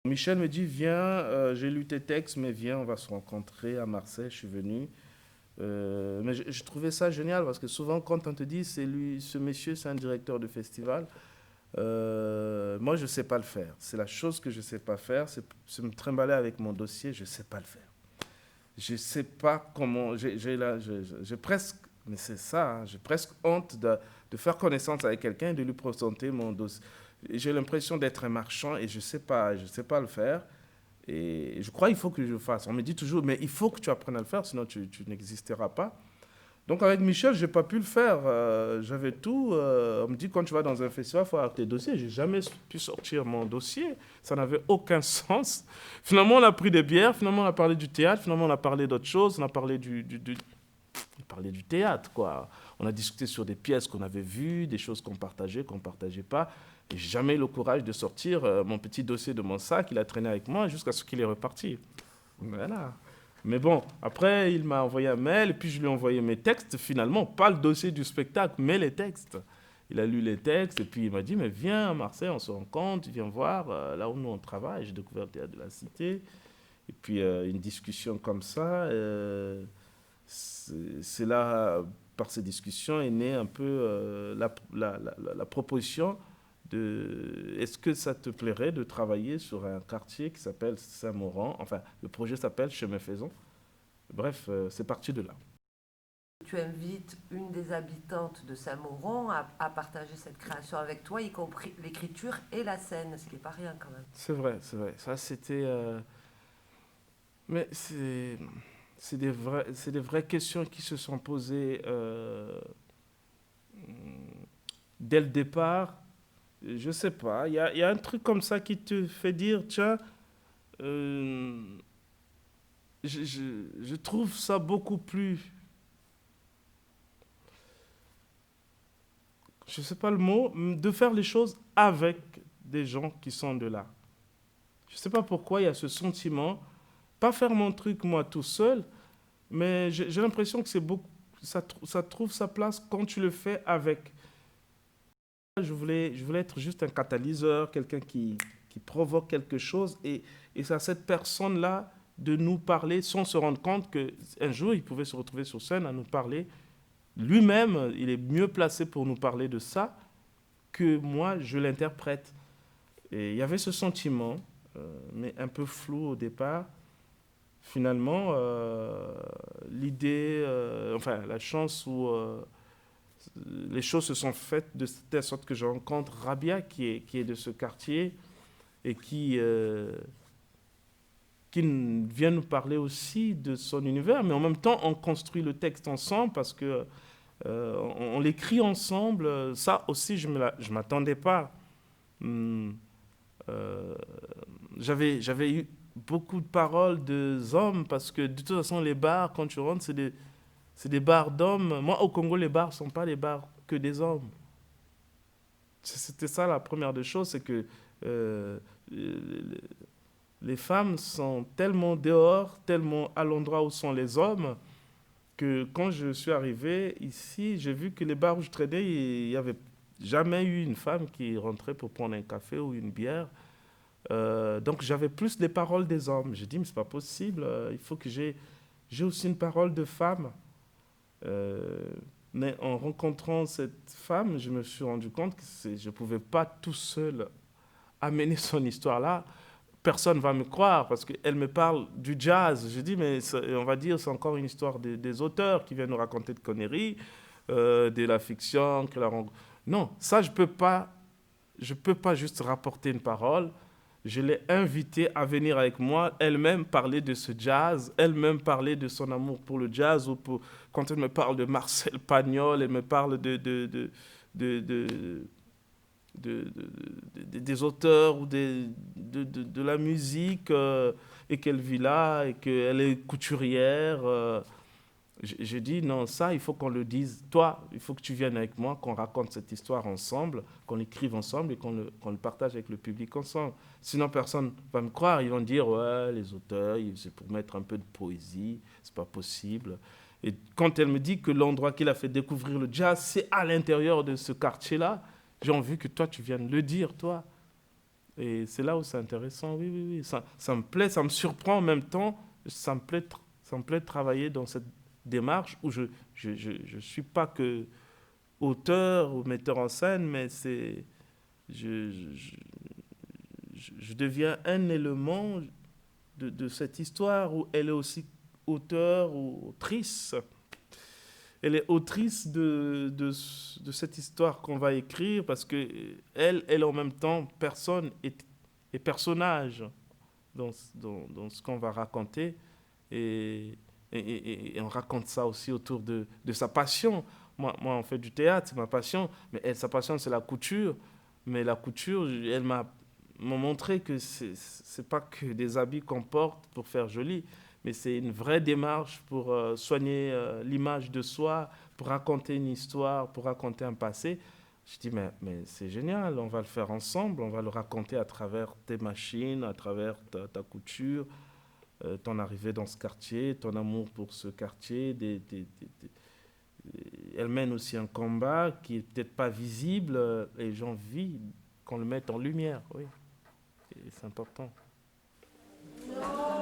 Michel me dit, viens, j'ai lu tes textes, mais viens, on va se rencontrer à Marseille, je suis venu. Mais je trouvais ça génial parce que souvent, quand on te dit, c'est lui, ce monsieur, c'est un directeur de festival, moi, je ne sais pas le faire. C'est la chose que je ne sais pas faire, c'est me trimballer avec mon dossier, je ne sais pas le faire. Je ne sais pas comment, j'ai presque, mais c'est ça, hein, j'ai presque honte de faire connaissance avec quelqu'un et de lui présenter mon dossier. J'ai l'impression d'être un marchand et je sais pas le faire. Et je crois qu'il faut que je le fasse. On me dit toujours, mais il faut que tu apprennes à le faire, sinon tu n'existeras pas. Donc avec Michel, je n'ai pas pu le faire. J'avais tout. On me dit, quand tu vas dans un festival, il faut avoir tes dossiers. J'ai jamais pu sortir mon dossier. Ça n'avait aucun sens. Finalement, on a pris des bières. Finalement, on a parlé du théâtre. Finalement, on a parlé d'autre chose. On a parlé on parlait du théâtre, quoi. On a discuté sur des pièces qu'on avait vues, des choses qu'on partageait pas. Et j'ai jamais eu le courage de sortir mon petit dossier de mon sac. Il a traîné avec moi jusqu'à ce qu'il est reparti. Voilà. Mais bon, après, il m'a envoyé un mail, et puis je lui ai envoyé mes textes, finalement, pas le dossier du spectacle, mais les textes. Il a lu les textes, et puis il m'a dit, mais viens à Marseille, on se rencontre, viens voir, là où nous on travaille, j'ai découvert le théâtre de la Cité. Et puis une discussion comme ça, c'est là, par ces discussions, est née un peu la proposition de est-ce que ça te plairait de travailler sur un quartier qui s'appelle Saint-Mauran. Enfin, le projet s'appelle Chemin Faison. Bref, c'est parti de là. Tu invites une des habitantes de Saint-Mauron à partager cette création avec toi, y compris l'écriture et la scène, ce qui n'est pas rien quand même. C'est vrai, c'est vrai. Ça, c'était. Mais c'est des vraies questions qui se sont posées dès le départ. Je sais pas. Il y a un truc comme ça qui te fait dire, tiens, euh, je trouve ça beaucoup plus, je sais pas le mot, de faire les choses avec des gens qui sont de là. Je sais pas pourquoi il y a ce sentiment, pas faire mon truc moi tout seul, mais j'ai l'impression que c'est beaucoup, ça trouve sa place quand tu le fais avec. Je voulais être juste un catalyseur, quelqu'un qui provoque quelque chose, et c'est à cette personne-là de nous parler sans se rendre compte qu'un jour il pouvait se retrouver sur scène à nous parler. Lui-même, il est mieux placé pour nous parler de ça que moi, je l'interprète. Et il y avait ce sentiment, mais un peu flou au départ. Finalement, l'idée, enfin la chance où les choses se sont faites de telle sorte que je rencontre Rabia, qui est de ce quartier, et qui vient nous parler aussi de son univers, mais en même temps, on construit le texte ensemble parce que on l'écrit ensemble. Ça aussi, je m'attendais pas. Hum, euh, j'avais eu beaucoup de paroles de hommes parce que de toute façon, les bars, quand tu rentres, c'est des bars d'hommes. Moi, au Congo, les bars ne sont pas des bars que des hommes. C'était ça la première des choses, c'est que euh, les femmes sont tellement dehors, tellement à l'endroit où sont les hommes, que quand je suis arrivé ici, j'ai vu que les bars où je traînais, il n'y avait jamais eu une femme qui rentrait pour prendre un café ou une bière. Donc j'avais plus les paroles des hommes. J'ai dit, mais c'est pas possible, il faut que j'ai aussi une parole de femme. Euh, mais en rencontrant cette femme, je me suis rendu compte que je ne pouvais pas tout seul amener son histoire là. Personne ne va me croire parce qu'elle me parle du jazz. Je dis, mais on va dire, c'est encore une histoire des auteurs qui viennent nous raconter de conneries, de la fiction. Non, ça, je peux pas juste rapporter une parole. Je l'ai invitée à venir avec moi, elle-même parler de ce jazz, elle-même parler de son amour pour le jazz. Quand elle me parle de Marcel Pagnol, elle me parle de, de, des auteurs ou de la musique et qu'elle vit là et qu'elle est couturière. J'ai dit, non, ça, il faut qu'on le dise. Toi, il faut que tu viennes avec moi, qu'on raconte cette histoire ensemble, qu'on l'écrive ensemble et qu'on le partage avec le public ensemble. Sinon, personne ne va me croire. Ils vont dire, ouais, les auteurs, c'est pour mettre un peu de poésie, c'est pas possible. Et quand elle me dit que l'endroit qu'il a fait découvrir le jazz, c'est à l'intérieur de ce quartier-là, j'ai envie que toi, tu viennes le dire, toi. Et c'est là où c'est intéressant, oui, oui, oui. Ça me plaît, ça me surprend en même temps. Ça me plaît de travailler dans cette démarche où je suis pas que auteur ou metteur en scène, mais je, je, je deviens un élément de cette histoire où elle est aussi auteur ou autrice. Elle est autrice de cette histoire qu'on va écrire parce que elle en même temps personne et personnage dans ce qu'on va raconter et, et on raconte ça aussi autour de sa passion. Moi, on fait du théâtre, c'est ma passion, mais elle, sa passion, c'est la couture. Mais la couture, elle m'a montré que c'est pas que des habits qu'on porte pour faire joli, mais c'est une vraie démarche pour soigner l'image de soi, pour raconter une histoire, pour raconter un passé. Je dis, mais c'est génial, on va le faire ensemble, on va le raconter à travers tes machines, à travers ta couture, ton arrivée dans ce quartier, ton amour pour ce quartier. Elle mène aussi un combat qui est peut-être pas visible, et j'ai envie qu'on le mette en lumière, oui, et c'est important. D'accord.